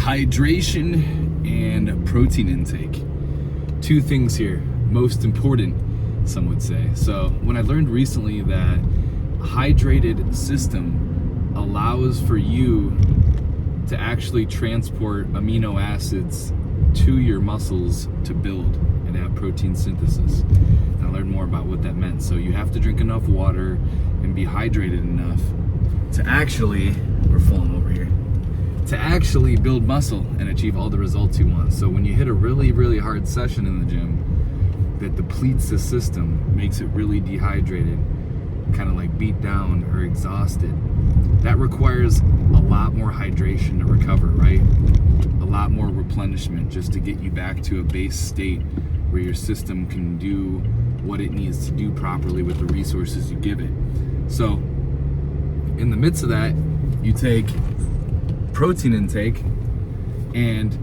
hydration and protein intake. Two things here, most important, some would say. So when I learned recently that a hydrated system allows for you to actually transport amino acids to your muscles to build and have protein synthesis. And I learned more about what that meant. So you have to drink enough water and be hydrated enough to actually, we're falling over here, to actually build muscle and achieve all the results you want. So when you hit a really, really hard session in the gym that depletes the system, makes it really dehydrated, kind of like beat down or exhausted, that requires a lot more hydration to recover, right? A lot more replenishment just to get you back to a base state where your system can do what it needs to do properly with the resources you give it. So in the midst of that, you take protein intake, and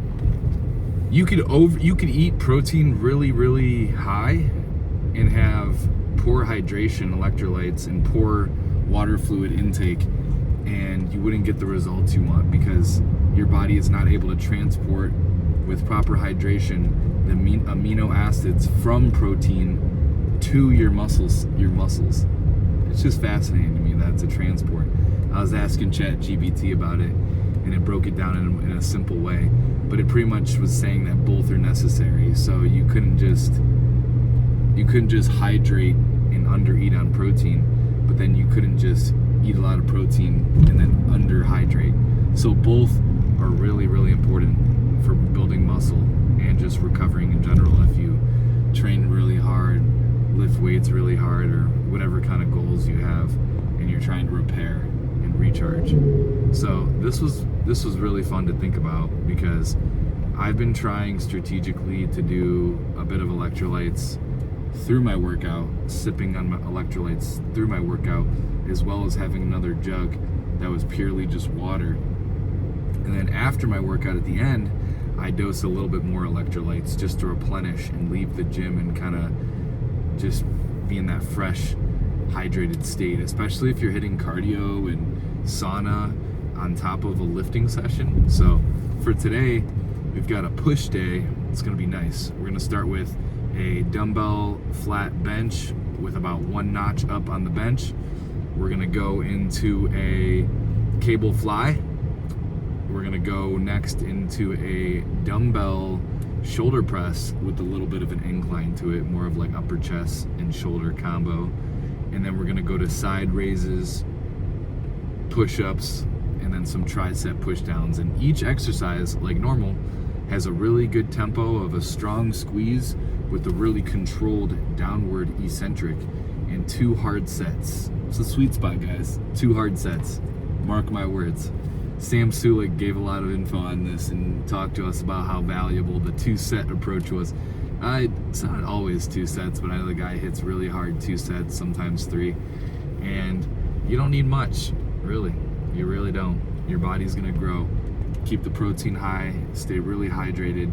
you could eat protein really, really high and have poor hydration, electrolytes, and poor water fluid intake, and you wouldn't get the results you want because your body is not able to transport with proper hydration the amino acids from protein to your muscles. It's just fascinating to me that it's a transport. I was asking ChatGPT about it, and it broke it down in a simple way, but it pretty much was saying that both are necessary. So you couldn't just hydrate and undereat on protein, but then you couldn't just eat a lot of protein and then underhydrate. So both are really, really important for building muscle and just recovering in general. If you train really hard, lift weights really hard, or whatever kind of goals you have, and you're trying to repair and recharge. So this was really fun to think about, because I've been trying strategically to do a bit of electrolytes through my workout, sipping on my electrolytes through my workout, as well as having another jug that was purely just water. And then after my workout at the end, I dose a little bit more electrolytes just to replenish and leave the gym and kind of just be in that fresh, hydrated state, especially if you're hitting cardio and sauna on top of a lifting session. So for today, we've got a push day. It's gonna be nice. We're gonna start with a dumbbell flat bench with about one notch up on the bench. We're gonna go into a cable fly. We're gonna go next into a dumbbell shoulder press with a little bit of an incline to it, more of like upper chest and shoulder combo. And then we're gonna go to side raises, push-ups, and then some tricep push-downs. And each exercise, like normal, has a really good tempo of a strong squeeze with a really controlled downward eccentric and 2 hard sets. It's a sweet spot, guys. 2 hard sets. Mark my words. Sam Sulik gave a lot of info on this and talked to us about how valuable the 2-set approach was. It's not always 2 sets, but I know the guy hits really hard 2 sets, sometimes 3. And you don't need much, really. You really don't. Your body's gonna grow. Keep the protein high, stay really hydrated,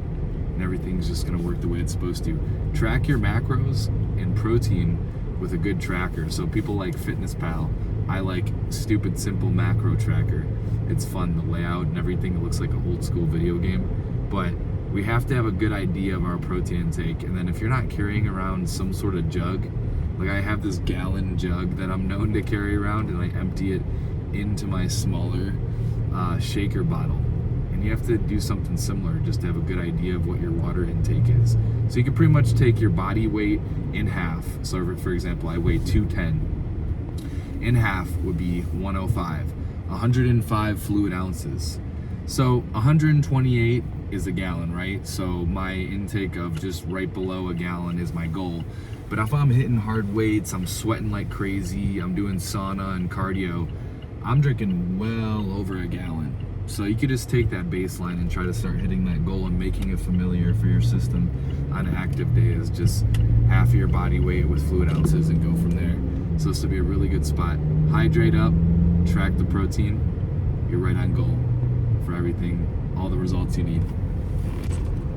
and everything's just gonna work the way it's supposed to. Track your macros and protein with a good tracker. So people like FitnessPal. I like stupid simple macro tracker. It's fun, the layout and everything. It looks like an old school video game. But we have to have a good idea of our protein intake. And then if you're not carrying around some sort of jug, like I have this gallon jug that I'm known to carry around, and I empty it into my smaller shaker bottle. And you have to do something similar just to have a good idea of what your water intake is. So you can pretty much take your body weight in half. So for example, I weigh 210. In half would be 105. 105 fluid ounces. So 128 is a gallon, right? So my intake of just right below a gallon is my goal. But if I'm hitting hard weights, I'm sweating like crazy, I'm doing sauna and cardio, I'm drinking well over a gallon. So you could just take that baseline and try to start hitting that goal and making it familiar for your system on active days. Just half of your body weight with fluid ounces and go from there. So this would be a really good spot. Hydrate up, track the protein, you're right on goal for everything, all the results you need.